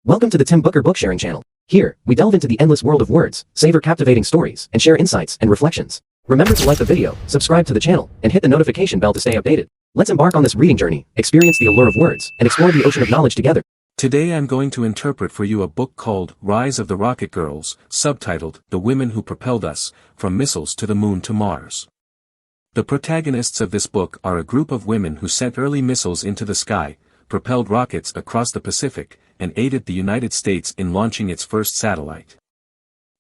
Welcome to the Tim Booker Book Sharing Channel. Here, we delve into the endless world of words, savor captivating stories, and share insights and reflections. Remember to like the video, subscribe to the channel, and hit the notification bell to stay updated. Let's embark on this reading journey, experience the allure of words, and explore the ocean of knowledge together. Today I'm going to interpret for you a book called Rise of the Rocket Girls, subtitled The Women Who Propelled Us, From Missiles to the Moon to Mars. The protagonists of this book are a group of women who sent early missiles into the sky, propelled rockets across the Pacific, and aided the United States in launching its first satellite.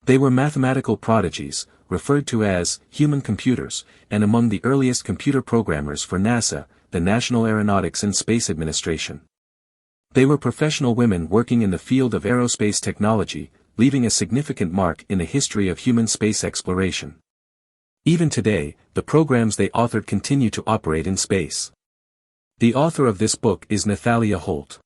They were mathematical prodigies, referred to as human computers, and among the earliest computer programmers for NASA, the National Aeronautics and Space Administration. They were professional women working in the field of aerospace technology, leaving a significant mark in the history of human space exploration. Even today, the programs they authored continue to operate in space. The author of this book is Nathalia Holt.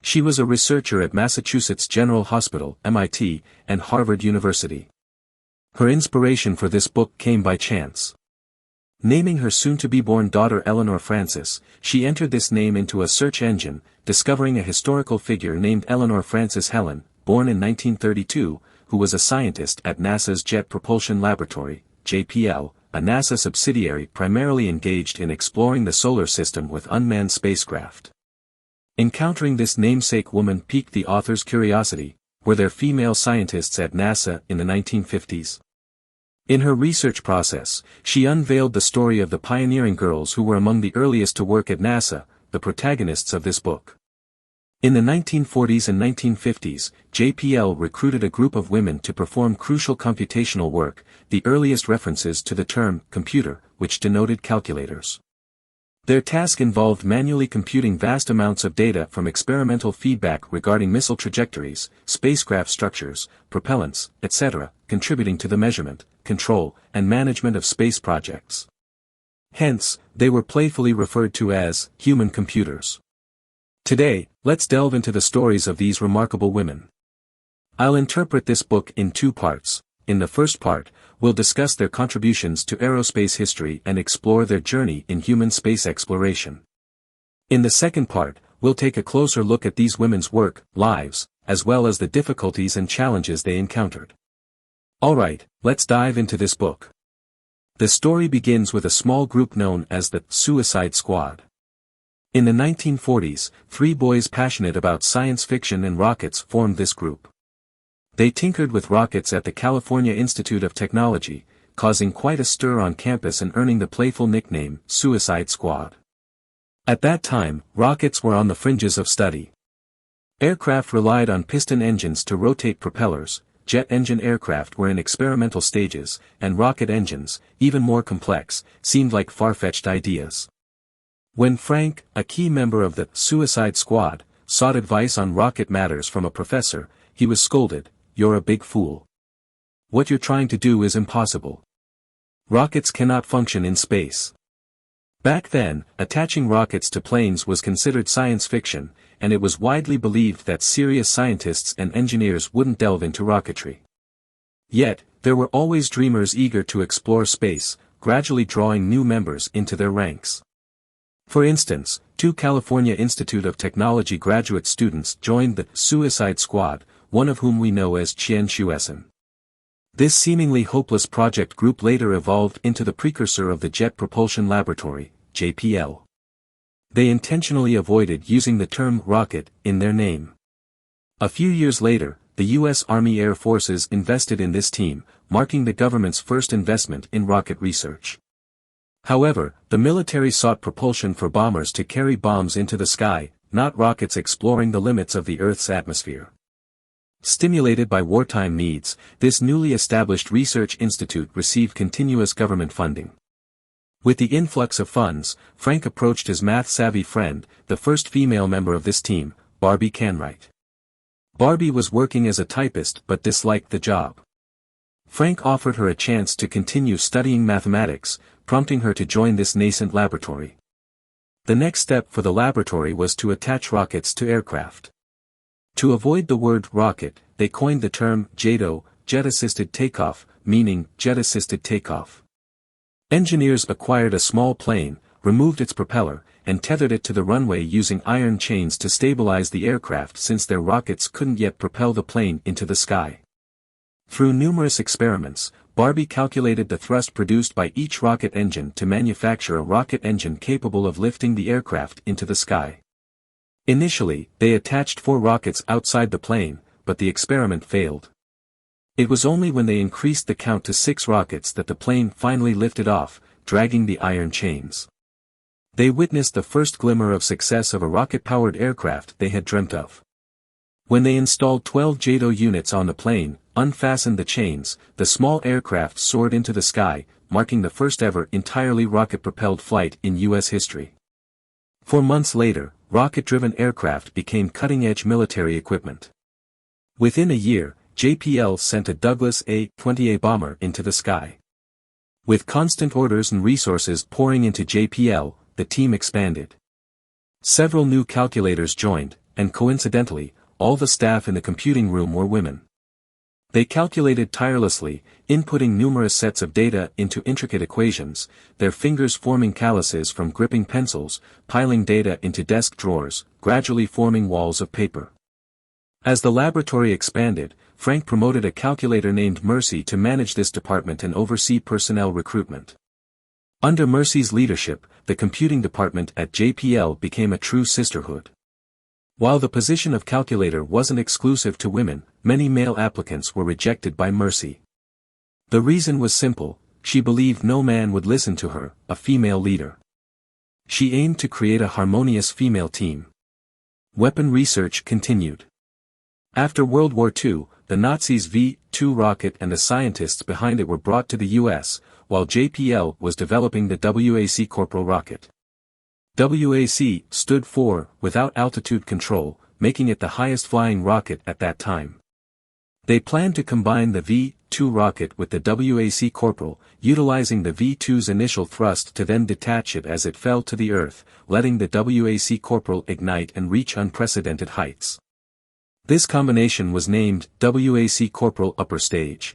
She was a researcher at Massachusetts General Hospital, MIT, and Harvard University. Her inspiration for this book came by chance. Naming her soon-to-be-born daughter Eleanor Frances, she entered this name into a search engine, discovering a historical figure named Eleanor Frances Helen, born in 1932, who was a scientist at NASA's Jet Propulsion Laboratory, JPL, a NASA subsidiary primarily engaged in exploring the solar system with unmanned spacecraft. Encountering this namesake woman piqued the author's curiosity. Were there female scientists at NASA in the 1950s? In her research process, she unveiled the story of the pioneering girls who were among the earliest to work at NASA, the protagonists of this book. In the 1940s and 1950s, JPL recruited a group of women to perform crucial computational work, the earliest references to the term computer, which denoted calculators. Their task involved manually computing vast amounts of data from experimental feedback regarding missile trajectories, spacecraft structures, propellants, etc., contributing to the measurement, control, and management of space projects. Hence, they were playfully referred to as human computers. Today, let's delve into the stories of these remarkable women. I'll interpret this book in two parts. In the first part, we'll discuss their contributions to aerospace history and explore their journey in human space exploration. In the second part, we'll take a closer look at these women's work, lives, as well as the difficulties and challenges they encountered. Alright, let's dive into this book. The story begins with a small group known as the Suicide Squad. In the 1940s, three boys passionate about science fiction and rockets formed this group. They tinkered with rockets at the California Institute of Technology, causing quite a stir on campus and earning the playful nickname, Suicide Squad. At that time, rockets were on the fringes of study. Aircraft relied on piston engines to rotate propellers, jet engine aircraft were in experimental stages, and rocket engines, even more complex, seemed like far-fetched ideas. When Frank, a key member of the Suicide Squad, sought advice on rocket matters from a professor, he was scolded, "You're a big fool. What you're trying to do is impossible. Rockets cannot function in space." Back then, attaching rockets to planes was considered science fiction, and it was widely believed that serious scientists and engineers wouldn't delve into rocketry. Yet, there were always dreamers eager to explore space, gradually drawing new members into their ranks. For instance, two California Institute of Technology graduate students joined the Suicide Squad, one of whom we know as Qian Shueson. This seemingly hopeless project group later evolved into the precursor of the Jet Propulsion Laboratory, JPL. They intentionally avoided using the term rocket in their name. A few years later, the U.S. Army Air Forces invested in this team, marking the government's first investment in rocket research. However, the military sought propulsion for bombers to carry bombs into the sky, not rockets exploring the limits of the Earth's atmosphere. Stimulated by wartime needs, this newly established research institute received continuous government funding. With the influx of funds, Frank approached his math-savvy friend, the first female member of this team, Barbie Canwright. Barbie was working as a typist but disliked the job. Frank offered her a chance to continue studying mathematics, prompting her to join this nascent laboratory. The next step for the laboratory was to attach rockets to aircraft. To avoid the word rocket, they coined the term JATO, jet-assisted takeoff, meaning jet-assisted takeoff. Engineers acquired a small plane, removed its propeller, and tethered it to the runway using iron chains to stabilize the aircraft since their rockets couldn't yet propel the plane into the sky. Through numerous experiments, Barbie calculated the thrust produced by each rocket engine to manufacture a rocket engine capable of lifting the aircraft into the sky. Initially, they attached 4 rockets outside the plane, but the experiment failed. It was only when they increased the count to 6 rockets that the plane finally lifted off, dragging the iron chains. They witnessed the first glimmer of success of a rocket-powered aircraft they had dreamt of. When they installed 12 JATO units on the plane, unfastened the chains, the small aircraft soared into the sky, marking the first ever entirely rocket-propelled flight in U.S. history. 4 months later, rocket-driven aircraft became cutting-edge military equipment. Within a year, JPL sent a Douglas A-20A bomber into the sky. With constant orders and resources pouring into JPL, the team expanded. Several new calculators joined, and coincidentally, all the staff in the computing room were women. They calculated tirelessly, inputting numerous sets of data into intricate equations, their fingers forming calluses from gripping pencils, piling data into desk drawers, gradually forming walls of paper. As the laboratory expanded, Frank promoted a calculator named Mercy to manage this department and oversee personnel recruitment. Under Mercy's leadership, the computing department at JPL became a true sisterhood. While the position of calculator wasn't exclusive to women, many male applicants were rejected by Mercy. The reason was simple: she believed no man would listen to her, a female leader. She aimed to create a harmonious female team. Weapon research continued. After World War II, the Nazis' V-2 rocket and the scientists behind it were brought to the U.S., while JPL was developing the WAC Corporal rocket. WAC stood for Without Altitude Control, making it the highest flying rocket at that time. They planned to combine the V-2 rocket with the WAC Corporal, utilizing the V-2's initial thrust to then detach it as it fell to the Earth, letting the WAC Corporal ignite and reach unprecedented heights. This combination was named WAC Corporal Upper Stage.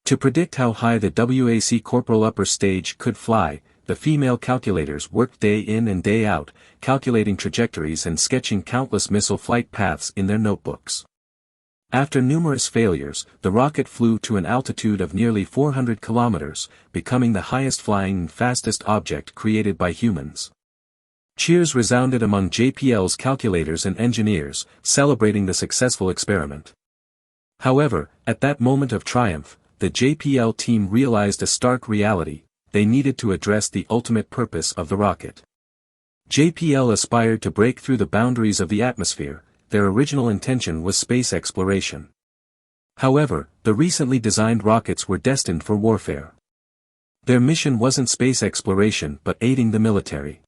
To predict how high the WAC Corporal Upper Stage could fly, the female calculators worked day in and day out, calculating trajectories and sketching countless missile flight paths in their notebooks. After numerous failures, the rocket flew to an altitude of nearly 400 kilometers, becoming the highest flying and fastest object created by humans. Cheers resounded among JPL's calculators and engineers, celebrating the successful experiment. However, at that moment of triumph, the JPL team realized a stark reality: they needed to address the ultimate purpose of the rocket. JPL aspired to break through the boundaries of the atmosphere. Their original intention was space exploration. However, the recently designed rockets were destined for warfare. Their mission wasn't space exploration but aiding the military.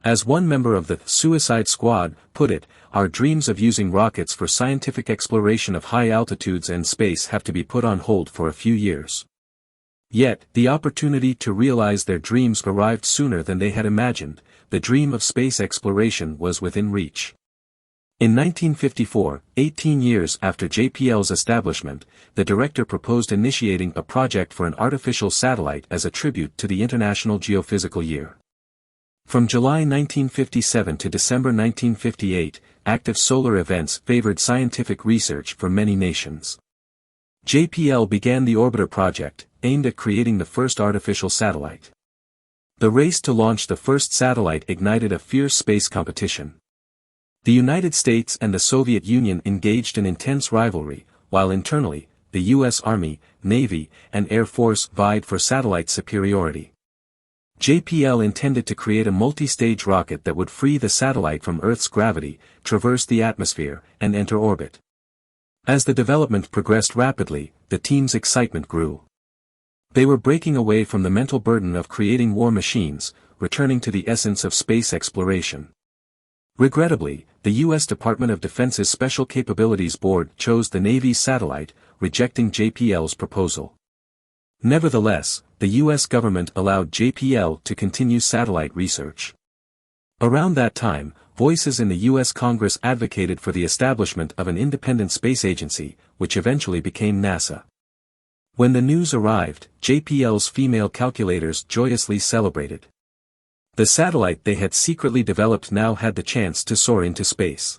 As one member of the Suicide Squad put it, our dreams of using rockets for scientific exploration of high altitudes and space have to be put on hold for a few years. Yet, the opportunity to realize their dreams arrived sooner than they had imagined. The dream of space exploration was within reach. In 1954, 18 years after JPL's establishment, the director proposed initiating a project for an artificial satellite as a tribute to the International Geophysical Year. From July 1957 to December 1958, active solar events favored scientific research for many nations. JPL began the Orbiter project, aimed at creating the first artificial satellite. The race to launch the first satellite ignited a fierce space competition. The United States and the Soviet Union engaged in intense rivalry, while internally, the U.S. Army, Navy, and Air Force vied for satellite superiority. JPL intended to create a multi-stage rocket that would free the satellite from Earth's gravity, traverse the atmosphere, and enter orbit. As the development progressed rapidly, the team's excitement grew. They were breaking away from the mental burden of creating war machines, returning to the essence of space exploration. Regrettably, the U.S. Department of Defense's Special Capabilities Board chose the Navy's satellite, rejecting JPL's proposal. Nevertheless, the U.S. government allowed JPL to continue satellite research. Around that time, voices in the U.S. Congress advocated for the establishment of an independent space agency, which eventually became NASA. When the news arrived, JPL's female calculators joyously celebrated. The satellite they had secretly developed now had the chance to soar into space.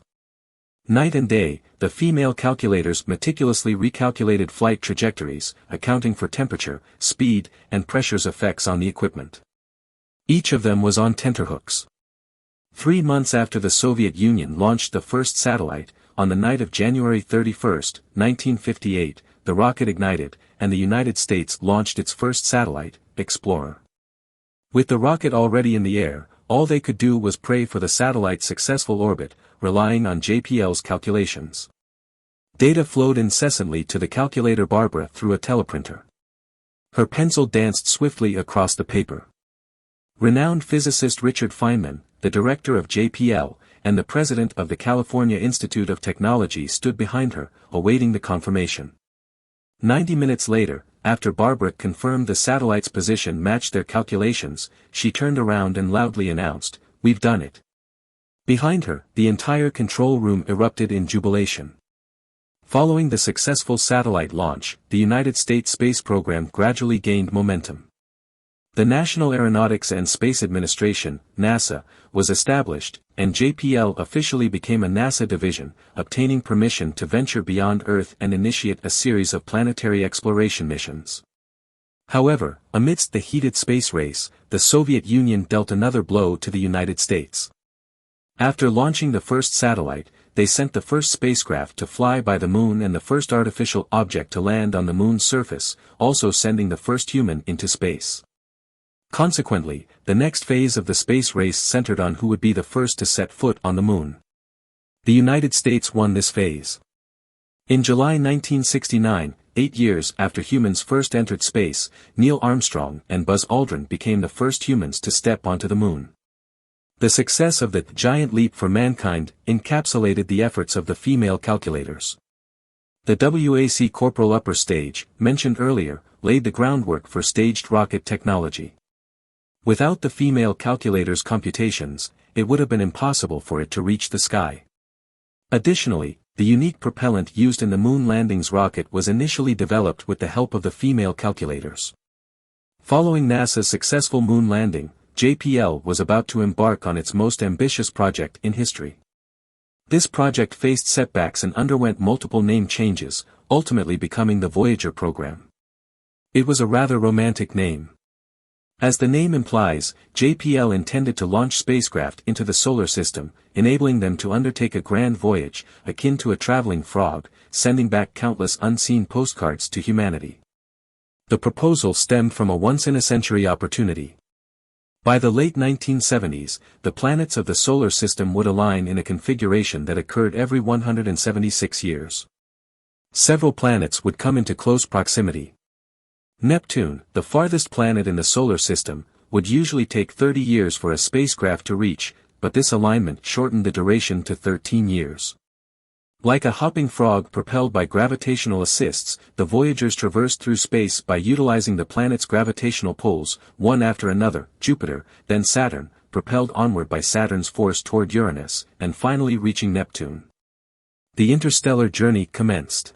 Night and day, the female calculators meticulously recalculated flight trajectories, accounting for temperature, speed, and pressure's effects on the equipment. Each of them was on tenterhooks. 3 months after the Soviet Union launched the first satellite, on the night of January 31, 1958, the rocket ignited, and the United States launched its first satellite, Explorer. With the rocket already in the air, all they could do was pray for the satellite's successful orbit, relying on JPL's calculations. Data flowed incessantly to the calculator Barbara through a teleprinter. Her pencil danced swiftly across the paper. Renowned physicist Richard Feynman, the director of JPL, and the president of the California Institute of Technology stood behind her, awaiting the confirmation. 90 minutes later, after Barbara confirmed the satellite's position matched their calculations, she turned around and loudly announced, "We've done it." Behind her, the entire control room erupted in jubilation. Following the successful satellite launch, the United States space program gradually gained momentum. The National Aeronautics and Space Administration, NASA, was established, and JPL officially became a NASA division, obtaining permission to venture beyond Earth and initiate a series of planetary exploration missions. However, amidst the heated space race, the Soviet Union dealt another blow to the United States. After launching the first satellite, they sent the first spacecraft to fly by the Moon and the first artificial object to land on the Moon's surface, also sending the first human into space. Consequently, the next phase of the space race centered on who would be the first to set foot on the Moon. The United States won this phase. In July 1969, 8 years after humans first entered space, Neil Armstrong and Buzz Aldrin became the first humans to step onto the Moon. The success of the giant leap for mankind encapsulated the efforts of the female calculators. The WAC Corporal Upper Stage, mentioned earlier, laid the groundwork for staged rocket technology. Without the female calculator's computations, it would have been impossible for it to reach the sky. Additionally, the unique propellant used in the Moon landings rocket was initially developed with the help of the female calculators. Following NASA's successful Moon landing, JPL was about to embark on its most ambitious project in history. This project faced setbacks and underwent multiple name changes, ultimately becoming the Voyager program. It was a rather romantic name. As the name implies, JPL intended to launch spacecraft into the solar system, enabling them to undertake a grand voyage, akin to a traveling frog, sending back countless unseen postcards to humanity. The proposal stemmed from a once-in-a-century opportunity. By the late 1970s, the planets of the solar system would align in a configuration that occurred every 176 years. Several planets would come into close proximity. Neptune, the farthest planet in the solar system, would usually take 30 years for a spacecraft to reach, but this alignment shortened the duration to 13 years. Like a hopping frog propelled by gravitational assists, the Voyagers traversed through space by utilizing the planet's gravitational pulls, one after another, Jupiter, then Saturn, propelled onward by Saturn's force toward Uranus, and finally reaching Neptune. The interstellar journey commenced.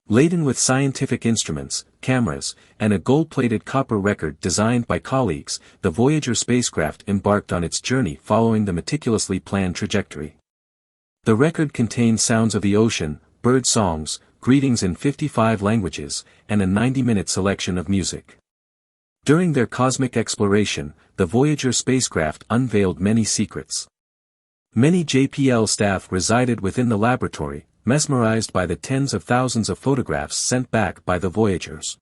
Laden with scientific instruments, cameras, and a gold-plated copper record designed by colleagues, the Voyager spacecraft embarked on its journey following the meticulously planned trajectory. The record contained sounds of the ocean, bird songs, greetings in 55 languages, and a 90-minute selection of music. During their cosmic exploration, the Voyager spacecraft unveiled many secrets. Many JPL staff resided within the laboratory, mesmerized by the tens of thousands of photographs sent back by the Voyagers.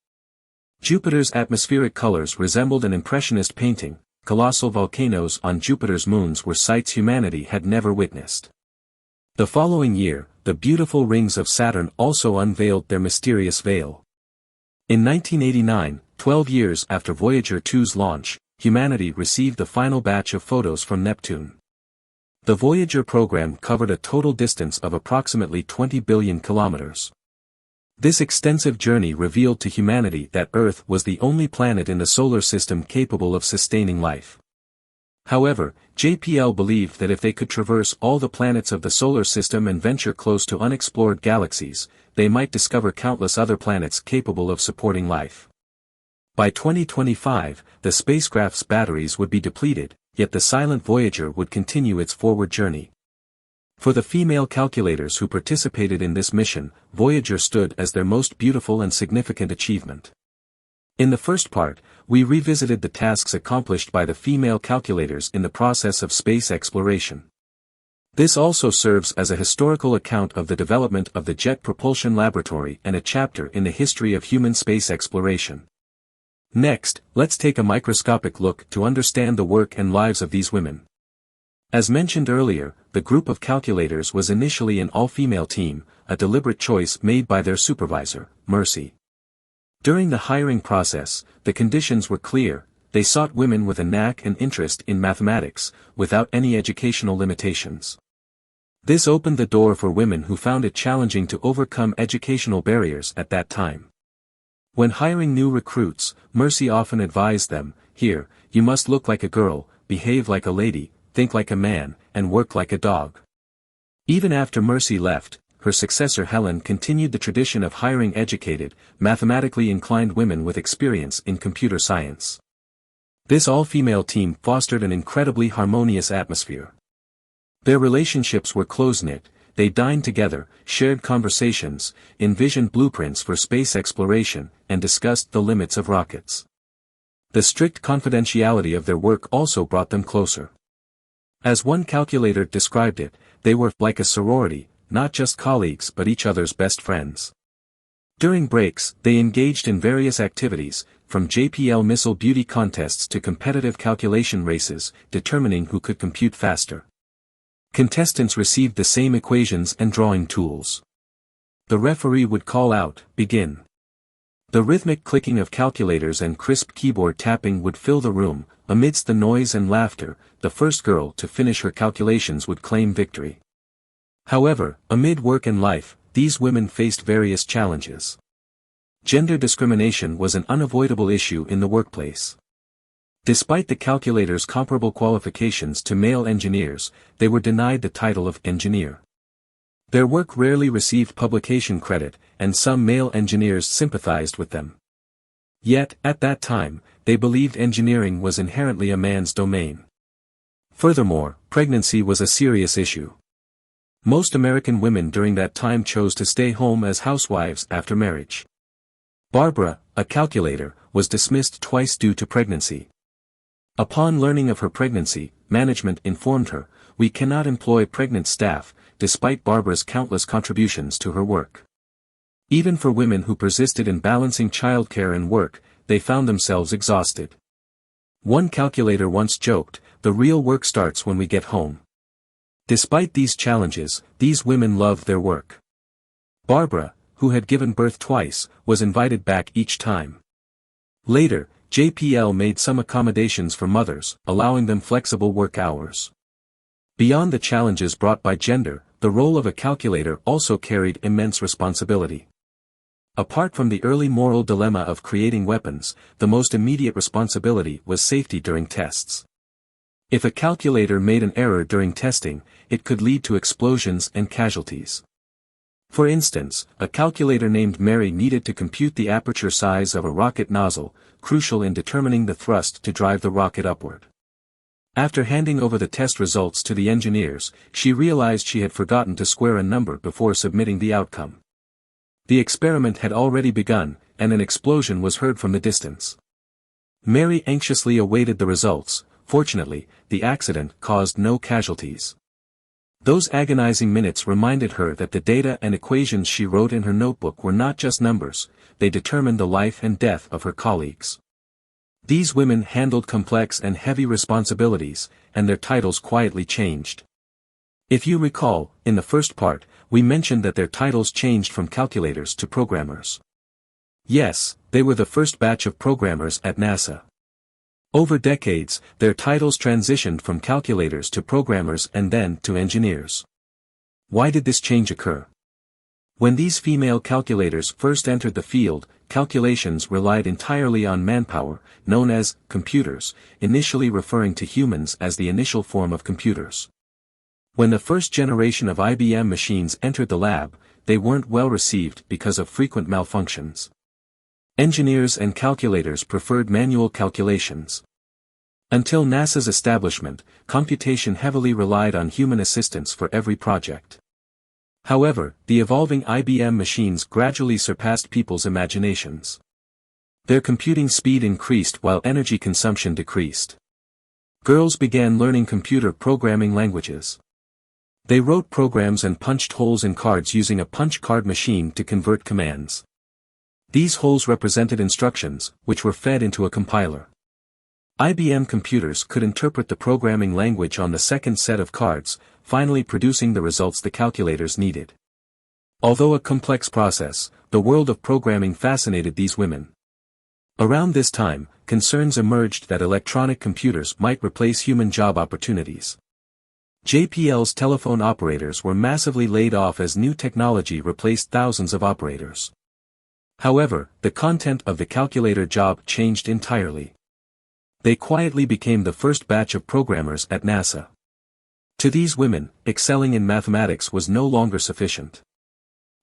Jupiter's atmospheric colors resembled an impressionist painting. Colossal volcanoes on Jupiter's moons were sights humanity had never witnessed. The following year, the beautiful rings of Saturn also unveiled their mysterious veil. In 1989, 12 years after Voyager 2's launch, humanity received the final batch of photos from Neptune. The Voyager program covered a total distance of approximately 20 billion kilometers. This extensive journey revealed to humanity that Earth was the only planet in the solar system capable of sustaining life. However, JPL believed that if they could traverse all the planets of the solar system and venture close to unexplored galaxies, they might discover countless other planets capable of supporting life. By 2025, the spacecraft's batteries would be depleted, yet the silent Voyager would continue its forward journey. For the female calculators who participated in this mission, Voyager stood as their most beautiful and significant achievement. In the first part, we revisited the tasks accomplished by the female calculators in the process of space exploration. This also serves as a historical account of the development of the Jet Propulsion Laboratory and a chapter in the history of human space exploration. Next, let's take a microscopic look to understand the work and lives of these women. As mentioned earlier, the group of calculators was initially an all-female team, a deliberate choice made by their supervisor, Mercy. During the hiring process, the conditions were clear: they sought women with a knack and interest in mathematics, without any educational limitations. This opened the door for women who found it challenging to overcome educational barriers at that time. When hiring new recruits, Mercy often advised them, "Here, you must look like a girl, behave like a lady, think like a man, and work like a dog." Even after Mercy left, her successor Helen continued the tradition of hiring educated, mathematically inclined women with experience in computer science. This all-female team fostered an incredibly harmonious atmosphere. Their relationships were close-knit, they dined together, shared conversations, envisioned blueprints for space exploration, and discussed the limits of rockets. The strict confidentiality of their work also brought them closer. As one calculator described it, they were like a sorority, not just colleagues but each other's best friends. During breaks, they engaged in various activities, from JPL missile beauty contests to competitive calculation races, determining who could compute faster. Contestants received the same equations and drawing tools. The referee would call out, "Begin." The rhythmic clicking of calculators and crisp keyboard tapping would fill the room. Amidst the noise and laughter, the first girl to finish her calculations would claim victory. However, amid work and life, these women faced various challenges. Gender discrimination was an unavoidable issue in the workplace. Despite the calculators' comparable qualifications to male engineers, they were denied the title of engineer. Their work rarely received publication credit, and some male engineers sympathized with them. Yet, at that time, they believed engineering was inherently a man's domain. Furthermore, pregnancy was a serious issue. Most American women during that time chose to stay home as housewives after marriage. Barbara, a calculator, was dismissed twice due to pregnancy. Upon learning of her pregnancy, management informed her, "We cannot employ pregnant staff," despite Barbara's countless contributions to her work. Even for women who persisted in balancing childcare and work, they found themselves exhausted. One calculator once joked, "The real work starts when we get home." Despite these challenges, these women loved their work. Barbara, who had given birth twice, was invited back each time. Later, JPL made some accommodations for mothers, allowing them flexible work hours. Beyond the challenges brought by gender, the role of a calculator also carried immense responsibility. Apart from the early moral dilemma of creating weapons, the most immediate responsibility was safety during tests. If a calculator made an error during testing, it could lead to explosions and casualties. For instance, a calculator named Mary needed to compute the aperture size of a rocket nozzle, crucial in determining the thrust to drive the rocket upward. After handing over the test results to the engineers, she realized she had forgotten to square a number before submitting the outcome. The experiment had already begun, and an explosion was heard from the distance. Mary anxiously awaited the results. Fortunately, the accident caused no casualties. Those agonizing minutes reminded her that the data and equations she wrote in her notebook were not just numbers, they determined the life and death of her colleagues. These women handled complex and heavy responsibilities, and their titles quietly changed. If you recall, in the first part, we mentioned that their titles changed from calculators to programmers. Yes, they were the first batch of programmers at NASA. Over decades, their titles transitioned from calculators to programmers and then to engineers. Why did this change occur? When these female calculators first entered the field, calculations relied entirely on manpower, known as computers, initially referring to humans as the initial form of computers. When the first generation of IBM machines entered the lab, they weren't well received because of frequent malfunctions. Engineers and calculators preferred manual calculations. Until NASA's establishment, computation heavily relied on human assistance for every project. However, the evolving IBM machines gradually surpassed people's imaginations. Their computing speed increased while energy consumption decreased. Girls began learning computer programming languages. They wrote programs and punched holes in cards using a punch card machine to convert commands. These holes represented instructions, which were fed into a compiler. IBM computers could interpret the programming language on the second set of cards, finally producing the results the calculators needed. Although a complex process, the world of programming fascinated these women. Around this time, concerns emerged that electronic computers might replace human job opportunities. JPL's telephone operators were massively laid off as new technology replaced thousands of operators. However, the content of the calculator job changed entirely. They quietly became the first batch of programmers at NASA. To these women, excelling in mathematics was no longer sufficient.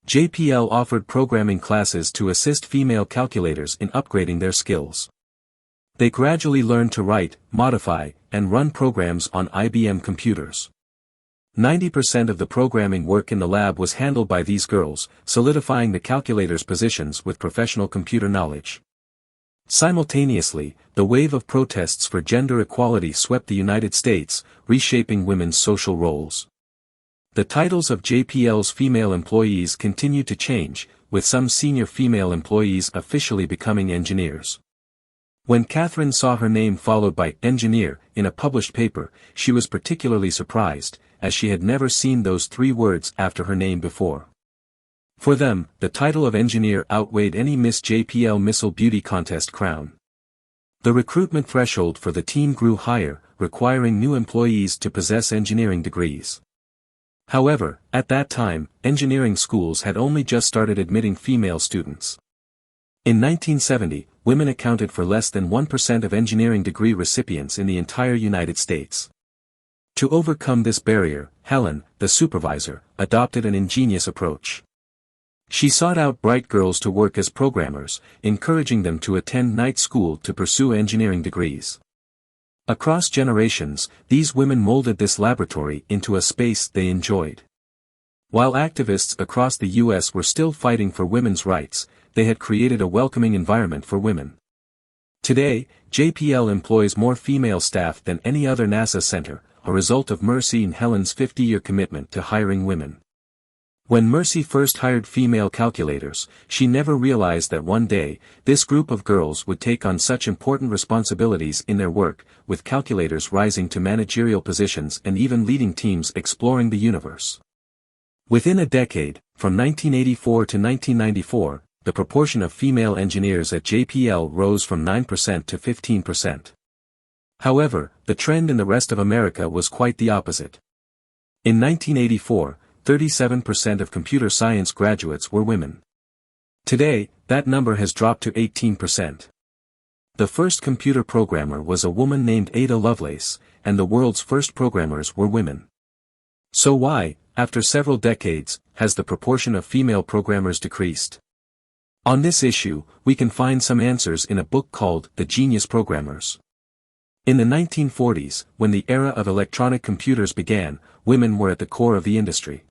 JPL offered programming classes to assist female calculators in upgrading their skills. They gradually learned to write, modify, and run programs on IBM computers. 90% of the programming work in the lab was handled by these girls, solidifying the calculator's positions with professional computer knowledge. Simultaneously, the wave of protests for gender equality swept the United States, reshaping women's social roles. The titles of JPL's female employees continued to change, with some senior female employees officially becoming engineers. When Catherine saw her name followed by engineer in a published paper, she was particularly surprised, as she had never seen those three words after her name before. For them, the title of engineer outweighed any Miss JPL Missile Beauty Contest crown. The recruitment threshold for the team grew higher, requiring new employees to possess engineering degrees. However, at that time, engineering schools had only just started admitting female students. In 1970, women accounted for less than 1% of engineering degree recipients in the entire United States. To overcome this barrier, Helen, the supervisor, adopted an ingenious approach. She sought out bright girls to work as programmers, encouraging them to attend night school to pursue engineering degrees. Across generations, these women molded this laboratory into a space they enjoyed. While activists across the U.S. were still fighting for women's rights, they had created a welcoming environment for women. Today, JPL employs more female staff than any other NASA center, a result of Mercy and Helen's 50-year commitment to hiring women. When Mercy first hired female calculators, she never realized that one day, this group of girls would take on such important responsibilities in their work, with calculators rising to managerial positions and even leading teams exploring the universe. Within a decade, from 1984 to 1994, the proportion of female engineers at JPL rose from 9% to 15%. However, the trend in the rest of America was quite the opposite. In 1984, 37% of computer science graduates were women. Today, that number has dropped to 18%. The first computer programmer was a woman named Ada Lovelace, and the world's first programmers were women. So why, after several decades, has the proportion of female programmers decreased? On this issue, we can find some answers in a book called The Genius Programmers. In the 1940s, when the era of electronic computers began, women were at the core of the industry.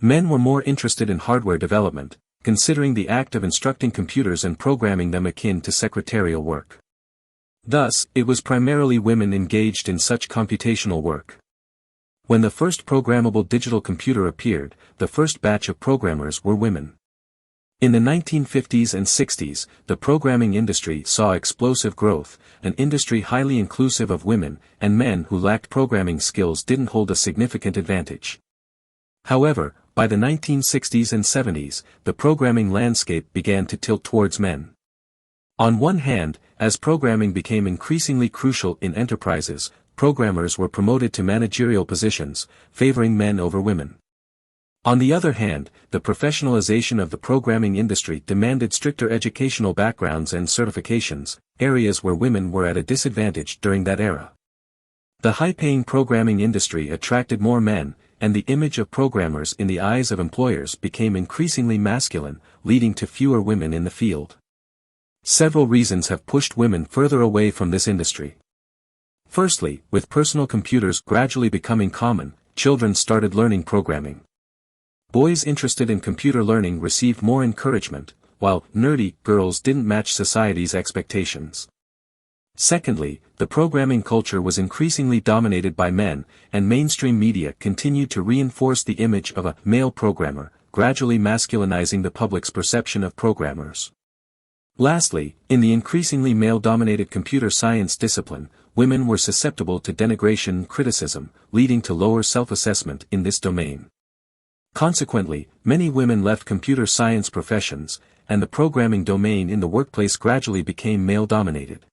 Men were more interested in hardware development, considering the act of instructing computers and programming them akin to secretarial work. Thus, it was primarily women engaged in such computational work. When the first programmable digital computer appeared, the first batch of programmers were women. In the 1950s and 60s, the programming industry saw explosive growth, an industry highly inclusive of women, and men who lacked programming skills didn't hold a significant advantage. However, by the 1960s and 70s, the programming landscape began to tilt towards men. On one hand, as programming became increasingly crucial in enterprises, programmers were promoted to managerial positions, favoring men over women. On the other hand, the professionalization of the programming industry demanded stricter educational backgrounds and certifications, areas where women were at a disadvantage during that era. The high-paying programming industry attracted more men, and the image of programmers in the eyes of employers became increasingly masculine, leading to fewer women in the field. Several reasons have pushed women further away from this industry. Firstly, with personal computers gradually becoming common, children started learning programming. Boys interested in computer learning received more encouragement, while nerdy girls didn't match society's expectations. Secondly, the programming culture was increasingly dominated by men, and mainstream media continued to reinforce the image of a male programmer, gradually masculinizing the public's perception of programmers. Lastly, in the increasingly male-dominated computer science discipline, women were susceptible to denigration and criticism, leading to lower self-assessment in this domain. Consequently, many women left computer science professions, and the programming domain in the workplace gradually became male-dominated.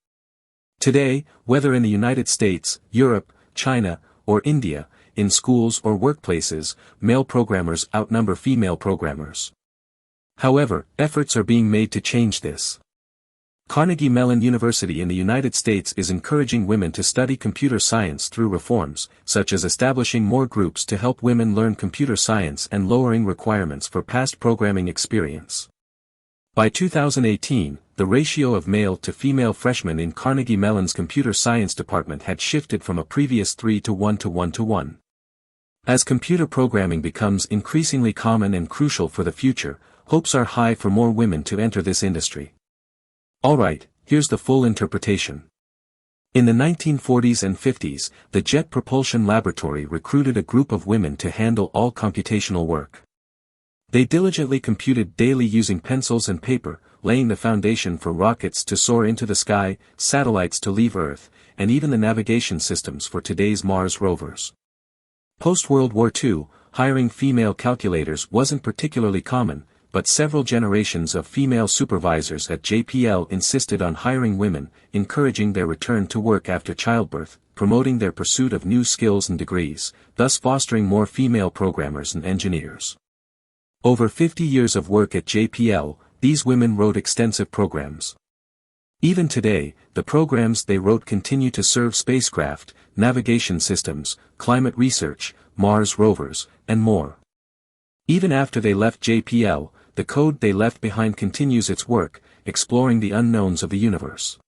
Today, whether in the United States, Europe, China, or India, in schools or workplaces, male programmers outnumber female programmers. However, efforts are being made to change this. Carnegie Mellon University in the United States is encouraging women to study computer science through reforms, such as establishing more groups to help women learn computer science and lowering requirements for past programming experience. By 2018, the ratio of male to female freshmen in Carnegie Mellon's computer science department had shifted from a previous 3 to 1 to 1 to 1. As computer programming becomes increasingly common and crucial for the future, hopes are high for more women to enter this industry. Alright, here's the full interpretation. In the 1940s and 50s, the Jet Propulsion Laboratory recruited a group of women to handle all computational work. They diligently computed daily using pencils and paper, laying the foundation for rockets to soar into the sky, satellites to leave Earth, and even the navigation systems for today's Mars rovers. Post-World War II, hiring female calculators wasn't particularly common, but several generations of female supervisors at JPL insisted on hiring women, encouraging their return to work after childbirth, promoting their pursuit of new skills and degrees, thus fostering more female programmers and engineers. Over 50 years of work at JPL, these women wrote extensive programs. Even today, the programs they wrote continue to serve spacecraft, navigation systems, climate research, Mars rovers, and more. Even after they left JPL, the code they left behind continues its work, exploring the unknowns of the universe.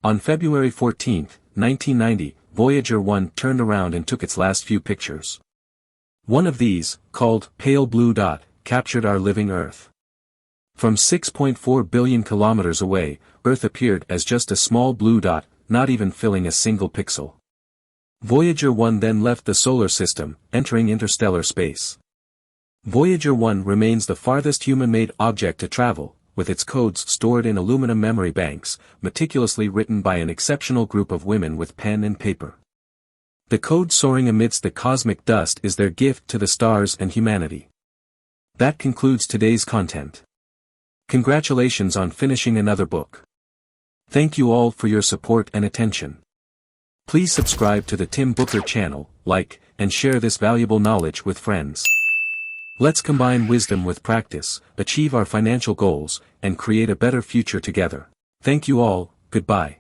On February 14, 1990, Voyager 1 turned around and took its last few pictures. One of these, called Pale Blue Dot, captured our living Earth. From 6.4 billion kilometers away, Earth appeared as just a small blue dot, not even filling a single pixel. Voyager 1 then left the solar system, entering interstellar space. Voyager 1 remains the farthest human-made object to travel, with its codes stored in aluminum memory banks, meticulously written by an exceptional group of women with pen and paper. The code soaring amidst the cosmic dust is their gift to the stars and humanity. That concludes today's content. Congratulations on finishing another book. Thank you all for your support and attention. Please subscribe to the Tim Booker channel, like, and share this valuable knowledge with friends. Let's combine wisdom with practice, achieve our financial goals, and create a better future together. Thank you all, goodbye.